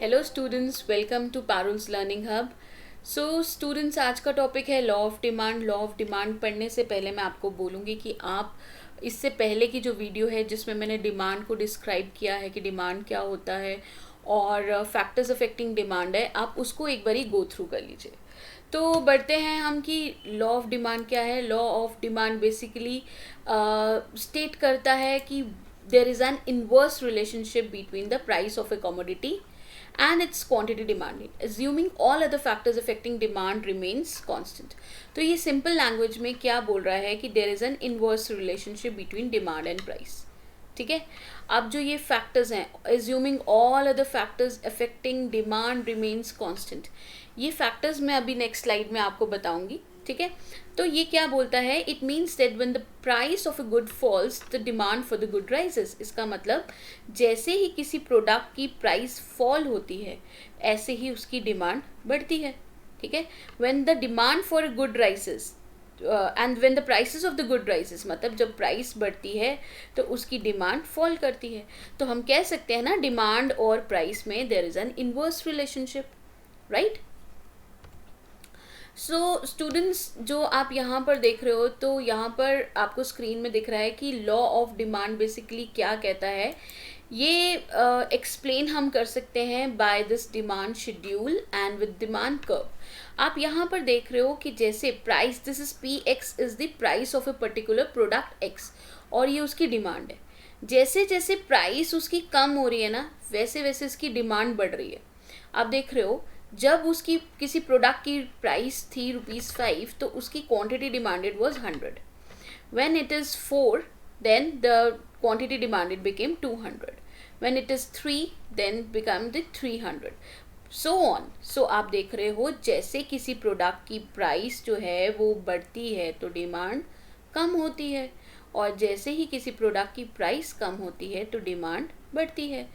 Hello students, welcome to Parul's learning hub. So students, आज का topic है law of demand. Law of demand पढ़ने से पहले मैं आपको बोलूँगी कि आप इससे पहले की जो वीडियो है जिसमें मैंने डिमांड को डिस्क्राइब किया है कि डिमांड क्या होता है और फैक्टर्स अफेक्टिंग डिमांड है, आप उसको एक बारी गो थ्रू कर लीजिए। तो बढ़ते हैं हम कि लॉ ऑफ डिमांड क्या है। Law of demand basically state करता है कि there is an inverse relationship between the price of a commodity and its quantity demanded, assuming all other factors affecting demand remains constant। तो ये simple language में क्या बोल रहा है कि there is an inverse relationship between demand and price। ठीक है, अब जो ये फैक्टर्स हैं, assuming all other factors affecting demand remains constant, ये फैक्टर्स मैं अभी नेक्स्ट स्लाइड में आपको बताऊंगी। ठीक है, तो ये क्या बोलता है, it means that when the price of a good falls the demand for the good rises. इसका मतलब जैसे ही किसी प्रोडक्ट की प्राइस फॉल होती है ऐसे ही उसकी डिमांड बढ़ती है। ठीक है, when the demand for good rises and when the prices of the good rises, मतलब जब प्राइस बढ़ती है तो उसकी डिमांड फॉल करती है। तो हम कह सकते हैं ना, डिमांड और प्राइस में there is an inverse relationship, right. So students, जो आप यहाँ पर देख रहे हो, तो यहाँ पर आपको स्क्रीन में दिख रहा है कि लॉ ऑफ डिमांड बेसिकली क्या कहता है। ये एक्सप्लेन हम कर सकते हैं by this demand schedule and with demand curve. आप यहाँ पर देख रहे हो कि जैसे price, this is P X is the price of a particular product X, और ये उसकी डिमांड है। जैसे जैसे प्राइस उसकी कम हो रही है ना, वैसे वैसे इसकी डिमांड बढ़ रही है। आप देख रहे हो, जब उसकी किसी प्रोडक्ट की प्राइस थी ₹5 तो उसकी quantity demanded was 100। When it is 4 then the quantity demanded became 200। When it is 3 then become the 300, so on. So आप देख रहे हो, जैसे किसी प्रोडक्ट की प्राइस जो है वो बढ़ती है तो डिमांड कम होती है, और जैसे ही किसी प्रोडक्ट की प्राइस कम होती है तो डिमांड बढ़ती है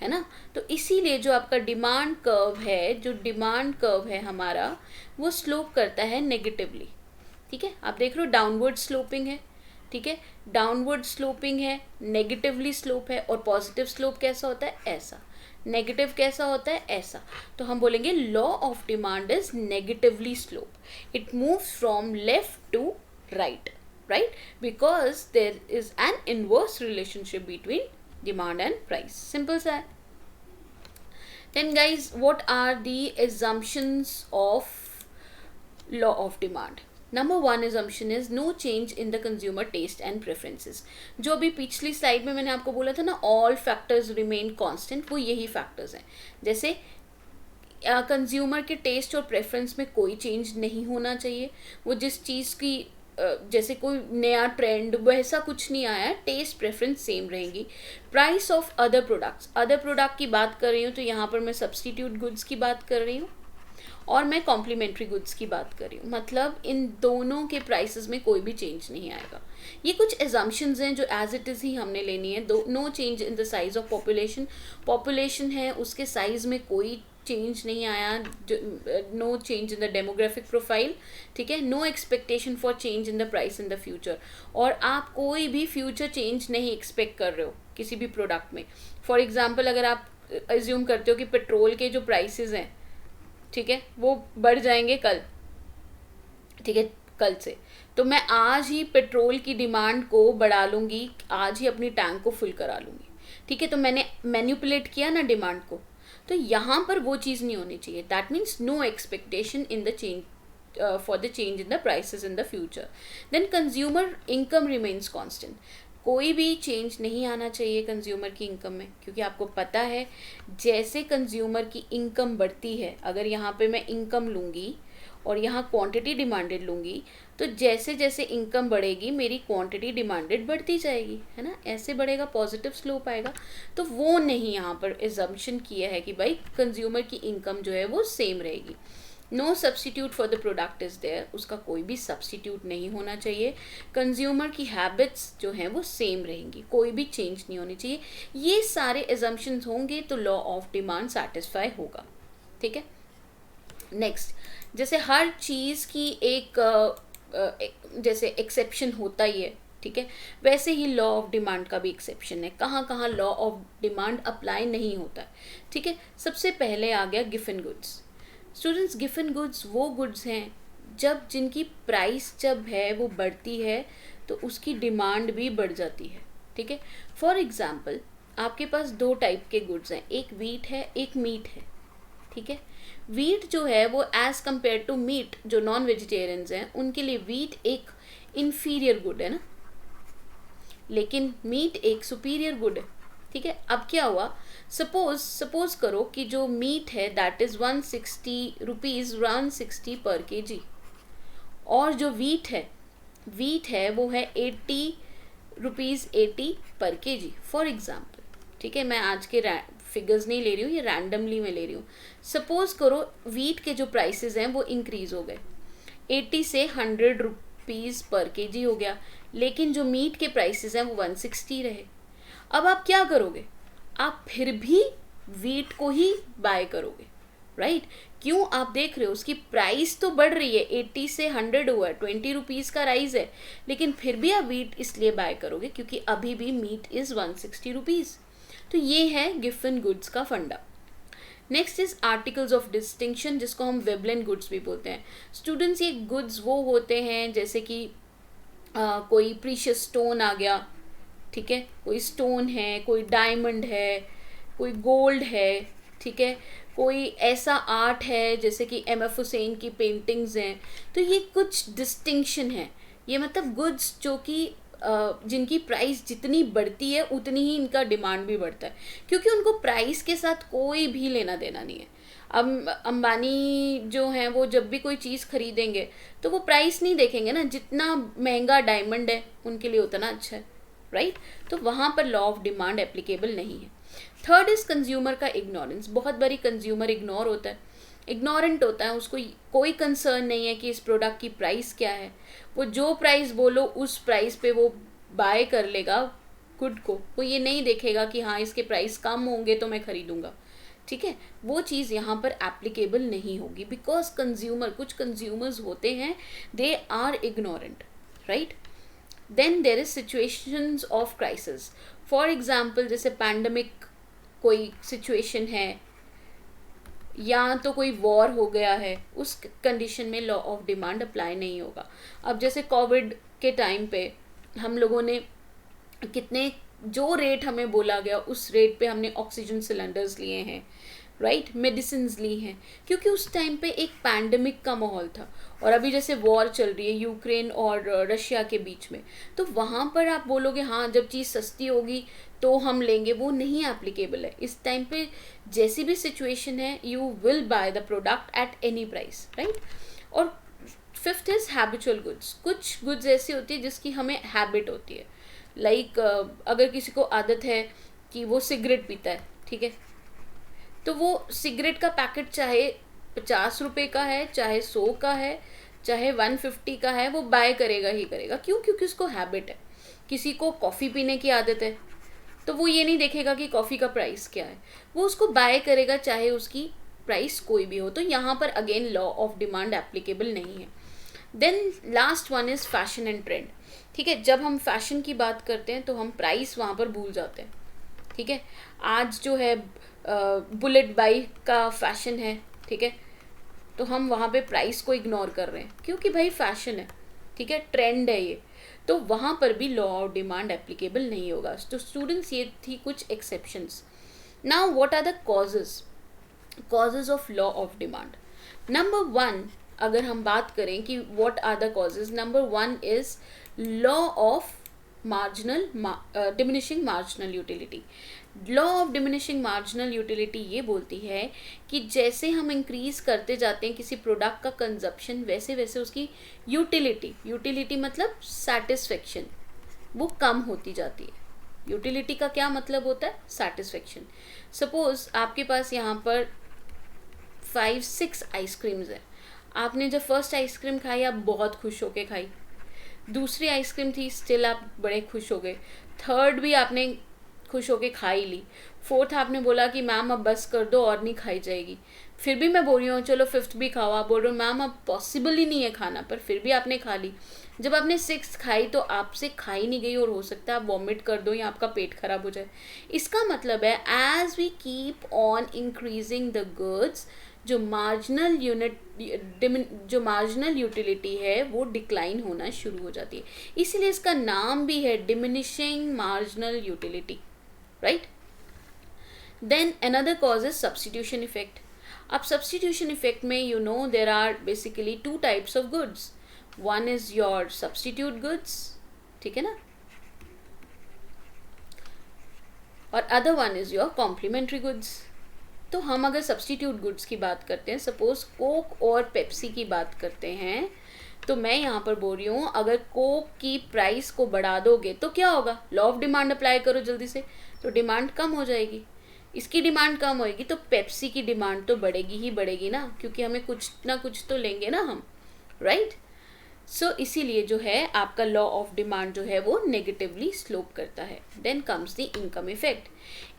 ना। तो इसीलिए जो आपका डिमांड कर्व है, जो डिमांड कर्व है हमारा, वो स्लोप करता है नेगेटिवली। ठीक है, आप देख रहे हो डाउनवर्ड स्लोपिंग है। ठीक है, डाउनवर्ड स्लोपिंग है, नेगेटिवली स्लोप है, और पॉजिटिव स्लोप कैसा होता है, ऐसा। नेगेटिव कैसा होता है, ऐसा। तो हम बोलेंगे law of demand is negatively slope. It moves from left to right, right? Because there is an inverse relationship between demand and price. Simple सा है। Then guys, what are the assumptions of law of demand? Number one assumption is no change in the consumer taste and preferences। जो अभी पिछली slide में मैंने आपको बोला था ना, all factors remain constant, वो यही फैक्टर्स हैं। जैसे कंज्यूमर के टेस्ट और प्रेफरेंस में कोई चेंज नहीं होना चाहिए। वो जिस चीज़ की जैसे कोई नया ट्रेंड वैसा कुछ नहीं आया, टेस्ट प्रेफरेंस सेम रहेंगी। Price of other products, other product की बात कर रही हूँ तो यहाँ पर मैं सब्सटीट्यूट गुड्स की बात कर रही हूँ और मैं कॉम्प्लीमेंट्री गुड्स की बात कर रही हूँ। मतलब इन दोनों के प्राइसेस में कोई भी चेंज नहीं आएगा। ये कुछ एजम्पशंस हैं जो एज इट इज़ ही हमने लेनी है। दो, no change in the size of population, population है उसके साइज में कोई चेंज नहीं आया। No change in the demographic profile. ठीक है, no expectation for change in the price in the future, और आप कोई भी फ्यूचर चेंज नहीं एक्सपेक्ट कर रहे हो किसी भी प्रोडक्ट में। फॉर एग्जाम्पल, अगर आप एज्यूम करते हो कि पेट्रोल के जो प्राइसेस हैं, ठीक है, वो बढ़ जाएंगे कल, ठीक है, कल से, तो मैं आज ही पेट्रोल की डिमांड को बढ़ा लूँगी, आज ही अपनी टैंक को फुल करा लूँगी। ठीक है, तो मैंने मैन्युपुलेट किया ना डिमांड को। तो यहाँ पर वो चीज़ नहीं होनी चाहिए। That means no expectation in the change for the change in the prices in the future. Then consumer income remains constant, कोई भी चेंज नहीं आना चाहिए कंज्यूमर की इनकम में, क्योंकि आपको पता है जैसे कंज्यूमर की इनकम बढ़ती है, अगर यहाँ पे मैं इनकम लूँगी और यहाँ क्वांटिटी डिमांडेड लूँगी, तो जैसे जैसे इनकम बढ़ेगी मेरी क्वांटिटी डिमांडेड बढ़ती जाएगी, है ना, ऐसे बढ़ेगा, पॉजिटिव स्लोप आएगा। तो वो नहीं यहाँ पर एजम्पशन किया है कि भाई कंज्यूमर की इनकम जो है वो सेम रहेगी। No substitute for the product is there, उसका कोई भी सब्सटीट्यूट नहीं होना चाहिए। कंज्यूमर की हैबिट्स जो हैं वो सेम रहेंगी, कोई भी चेंज नहीं होनी चाहिए। ये सारे एजम्पशंस होंगे तो लॉ ऑफ डिमांड सेटिस्फाई होगा। ठीक है, नेक्स्ट, जैसे हर चीज़ की एक जैसे एक्सेप्शन होता ही है, ठीक है। वैसे ही लॉ ऑफ डिमांड का भी एक्सेप्शन है, कहाँ कहाँ लॉ ऑफ डिमांड अप्लाई नहीं होता है, ठीक है। सबसे पहले आ गया given goods. Students, given goods वो गुड्स हैं जब जिनकी प्राइस जब है वो बढ़ती है तो उसकी डिमांड भी बढ़ जाती है, ठीक है। फॉर एग्जाम्पल आपके पास दो टाइप के गुड्स हैं, एक वीट है एक मीट है, ठीक है। वीट जो है वो एज कम्पेयर टू मीट, जो नॉन वेजिटेरियंस हैं उनके लिए वीट एक इन्फीरियर गुड है ना, लेकिन मीट एक सुपीरियर गुड है, ठीक है। अब क्या हुआ, सपोज करो कि जो मीट है दैट इज 160 रुपीज 160 पर केजी, और जो वीट है वो है 80 रुपीज 80 पर केजी, फॉर एग्जाम्पल, ठीक है। मैं आज के फिगर्स नहीं ले रही हूँ, ये रैंडमली मैं ले रही हूँ। सपोज करो वीट के जो प्राइसेस हैं वो इंक्रीज हो गए, 80 से 100 रुपीज पर केजी हो गया, लेकिन जो मीट के प्राइसेस हैं वो 160 रहे। अब आप क्या करोगे, आप फिर भी वीट को ही बाय करोगे, राइट। क्यों, आप देख रहे हो उसकी प्राइस तो बढ़ रही है, 80 से 100 हुआ है, 20 रुपीज़ का राइज है, लेकिन फिर भी आप वीट इसलिए बाय करोगे क्योंकि अभी भी मीट इज़ 160 रुपीज़। तो ये है गिवन गुड्स का फंडा। Next is articles of distinction, जिसको हम वेबलेन गुड्स भी बोलते हैं। स्टूडेंट्स, ये गुड्स वो होते हैं जैसे कि कोई प्रीशियस स्टोन आ गया, ठीक है, कोई स्टोन है, कोई डायमंड है, कोई गोल्ड है, ठीक है, कोई ऐसा आर्ट है जैसे कि एम.एफ. हुसैन की पेंटिंग्स हैं। तो ये कुछ डिस्टिंक्शन है, ये मतलब गुड्स जो कि जिनकी प्राइस जितनी बढ़ती है उतनी ही इनका डिमांड भी बढ़ता है, क्योंकि उनको प्राइस के साथ कोई भी लेना देना नहीं है। अब अंबानी जो हैं वो जब भी कोई चीज़ खरीदेंगे तो वो प्राइस नहीं देखेंगे ना, जितना महंगा डायमंड है उनके लिए उतना अच्छा है, राइट। तो वहाँ पर लॉ ऑफ डिमांड एप्लीकेबल नहीं है। थर्ड इज कंज्यूमर का इग्नोरेंस। बहुत बारी कंज्यूमर इग्नोर होता है, इग्नोरेंट होता है, उसको कोई कंसर्न नहीं है कि इस प्रोडक्ट की प्राइस क्या है, वो जो प्राइस बोलो उस प्राइस पे वो बाय कर लेगा गुड को, वो ये नहीं देखेगा कि हाँ इसके प्राइस कम होंगे तो मैं खरीदूंगा, ठीक है। वो चीज़ यहाँ पर एप्लीकेबल नहीं होगी, बिकॉज कुछ कंज्यूमर्स होते हैं they are ignorant, right. Then there is situations of crisis. For example जैसे पैंडमिक कोई सिचुएशन है या तो कोई वॉर हो गया है, उस कंडीशन में लॉ ऑफ डिमांड अप्लाई नहीं होगा। अब जैसे कोविड के टाइम पे हम लोगों ने कितने, जो रेट हमें बोला गया उस रेट पे हमने ऑक्सीजन सिलेंडर्स लिए हैं, राइट, मेडिसिन ली हैं, क्योंकि उस टाइम पे एक पैंडमिक का माहौल था। और अभी जैसे वॉर चल रही है यूक्रेन और रशिया के बीच में, तो वहाँ पर आप बोलोगे हाँ जब चीज़ सस्ती होगी तो हम लेंगे, वो नहीं एप्लीकेबल है। इस टाइम पे जैसी भी सिचुएशन है you will by the product at any price, right. और फिफ्थ इज हैबिचुअल गुड्स। कुछ गुड्स ऐसी होती है जिसकी हमें हैबिट होती है, लाइक अगर किसी को आदत है कि वो सिगरेट पीता है, ठीक है, तो वो सिगरेट का पैकेट चाहे 50 रुपये का है, चाहे 100 का है, चाहे 150 का है, वो बाय करेगा ही करेगा। क्यों? क्योंकि उसको हैबिट है। किसी को कॉफ़ी पीने की आदत है तो वो ये नहीं देखेगा कि कॉफ़ी का प्राइस क्या है, वो उसको बाय करेगा चाहे उसकी प्राइस कोई भी हो। तो यहाँ पर again law of demand applicable नहीं है। Then last one is fashion and trend, ठीक है। जब हम फैशन की बात करते हैं तो हम प्राइस वहाँ पर भूल जाते हैं, ठीक है। आज जो है बुलेट बाइक का फैशन है, ठीक है, तो हम वहाँ पे प्राइस को इग्नोर कर रहे हैं क्योंकि भाई फैशन है, ठीक है, ट्रेंड है ये, तो वहाँ पर भी लॉ ऑफ डिमांड एप्लीकेबल नहीं होगा। तो स्टूडेंट्स ये थी कुछ exceptions. Now what are the causes of law of demand. Number 1, अगर हम बात करें कि what are the causes, number 1 is law of diminishing marginal utility. Law of diminishing marginal utility ये बोलती है कि जैसे हम इंक्रीज करते जाते हैं किसी प्रोडक्ट का कंजप्शन, वैसे वैसे उसकी यूटिलिटी मतलब सेटिस्फेक्शन, वो कम होती जाती है। यूटिलिटी का क्या मतलब होता है? सेटिस्फेक्शन। सपोज आपके पास यहाँ पर 5-6 आइसक्रीम्स है, आपने जब फर्स्ट आइसक्रीम खाई आप बहुत खुश होके खाई, दूसरी आइसक्रीम थी स्टिल आप बड़े खुश हो गए, थर्ड भी आपने खुश होके खा ही ली, फोर्थ आपने बोला कि मैम अब बस कर दो और नहीं खाई जाएगी, फिर भी मैं बोल रही हूँ चलो फिफ्थ भी खाओ, आप बोल रहे हो मैम अब पॉसिबल ही नहीं है खाना, पर फिर भी आपने खा ली। जब आपने सिक्स खाई तो आपसे खाई नहीं गई और हो सकता है आप वॉमिट कर दो या आपका पेट खराब हो जाए। इसका मतलब है as we keep on increasing the goods, जो मार्जिनल यूटिलिटी है वो डिक्लाइन होना शुरू हो जाती है। इसीलिए इसका नाम भी है diminishing marginal utility, right. Then another cause is substitution effect. अब सब्स्टिट्यूशन इफेक्ट में you know there are basically two types of goods, one is your substitute goods, ठीक है ना, और other one is your complementary goods. तो हम अगर substitute goods की बात करते हैं, सपोज कोक और पेप्सी की बात करते हैं, तो मैं यहाँ पर बोल रही हूँ अगर कोक की प्राइस को बढ़ा दोगे तो क्या होगा, लॉ ऑफ डिमांड अप्लाई करो जल्दी से, तो डिमांड कम हो जाएगी। इसकी डिमांड कम होएगी तो पेप्सी की डिमांड तो बढ़ेगी ही बढ़ेगी ना, क्योंकि हमें कुछ ना कुछ तो लेंगे ना हम, राइट। सो इसीलिए जो है आपका लॉ ऑफ डिमांड जो है वो नेगेटिवली स्लोप करता है। Then comes the income effect.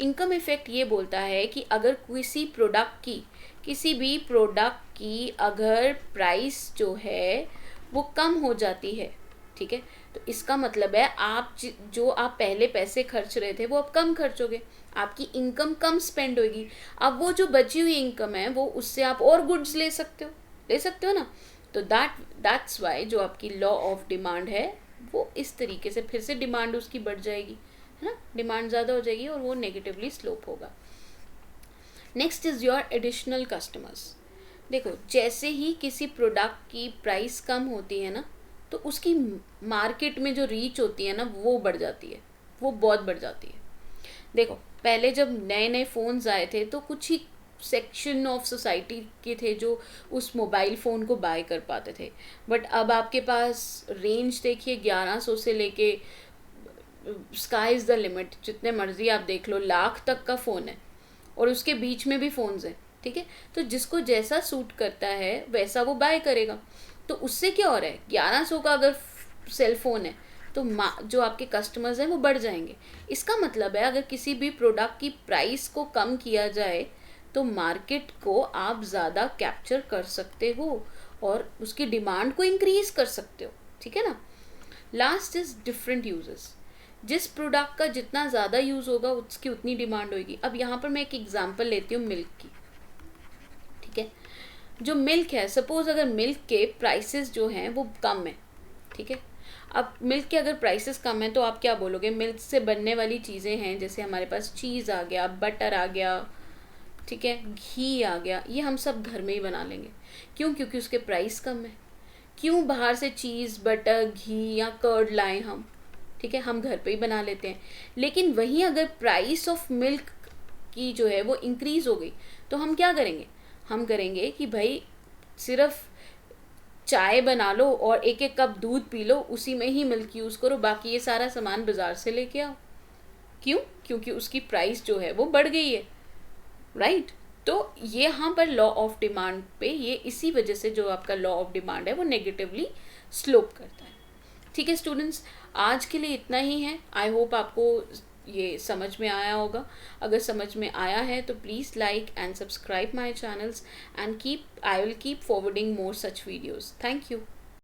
Income effect ये बोलता है कि अगर किसी भी प्रोडक्ट की अगर प्राइस जो है वो कम हो जाती है, ठीक है, तो इसका मतलब है जो आप पहले पैसे खर्च रहे थे वो अब कम खर्चोगे, आपकी इनकम कम स्पेंड होगी। अब वो जो बची हुई इनकम है वो उससे आप और गुड्स ले सकते हो ना। तो दैट्स वाई जो आपकी लॉ ऑफ डिमांड है वो इस तरीके से फिर से डिमांड उसकी बढ़ जाएगी, है ना, डिमांड ज़्यादा हो जाएगी और वो नेगेटिवली स्लोप होगा। Next is your additional customers. देखो जैसे ही किसी प्रोडक्ट की प्राइस कम होती है ना, तो उसकी मार्केट में जो रीच होती है ना वो बढ़ जाती है, वो बहुत बढ़ जाती है। देखो पहले जब नए नए फ़ोन्स आए थे तो कुछ ही सेक्शन ऑफ सोसाइटी के थे जो उस मोबाइल फ़ोन को बाय कर पाते थे, बट अब आपके पास रेंज देखिए 1100 से लेके स्काई इज़ द लिमिट, जितने मर्जी आप देख लो, लाख तक का फ़ोन है और उसके बीच में भी फ़ोन्स हैं, ठीक है। तो जिसको जैसा सूट करता है वैसा वो बाय करेगा। तो उससे क्या हो रहा है, 1100 का अगर सेल फ़ोन है तो जो आपके कस्टमर्स हैं वो बढ़ जाएंगे। इसका मतलब है अगर किसी भी प्रोडक्ट की प्राइस को कम किया जाए तो मार्केट को आप ज़्यादा कैप्चर कर सकते हो और उसकी डिमांड को इंक्रीज कर सकते हो, ठीक है ना। Last is different uses. जिस प्रोडक्ट का जितना ज़्यादा यूज़ होगा उसकी उतनी डिमांड होगी। अब यहाँ पर मैं एक एग्जांपल लेती हूँ मिल्क की, ठीक है। जो मिल्क है, सपोज अगर मिल्क के प्राइसेस जो हैं वो कम है, ठीक है। अब मिल्क के अगर प्राइसेस कम है तो आप क्या बोलोगे, मिल्क से बनने वाली चीज़ें हैं जैसे हमारे पास चीज़ आ गया, बटर आ गया, ठीक है, घी आ गया, ये हम सब घर में ही बना लेंगे। क्यों? क्योंकि उसके प्राइस कम है। क्यों बाहर से चीज़, बटर, घी या कर्ड लाएं हम, ठीक है, हम घर पे ही बना लेते हैं। लेकिन वहीं अगर प्राइस ऑफ मिल्क की जो है वो इंक्रीज़ हो गई तो हम क्या करेंगे, हम करेंगे कि भाई सिर्फ चाय बना लो और एक एक कप दूध पी लो, उसी में ही मिल्क यूज़ करो, बाकी ये सारा सामान बाज़ार से लेके आओ। क्यों? क्योंकि उसकी प्राइस जो है वो बढ़ गई है, राइट। तो ये यहाँ पर लॉ ऑफ डिमांड पे ये इसी वजह से जो आपका लॉ ऑफ डिमांड है वो नेगेटिवली स्लोप करता है। ठीक है स्टूडेंट्स, आज के लिए इतना ही है। आई होप आपको ये समझ में आया होगा। अगर समझ में आया है तो please like and subscribe my channels and I will keep forwarding more such videos. Thank you.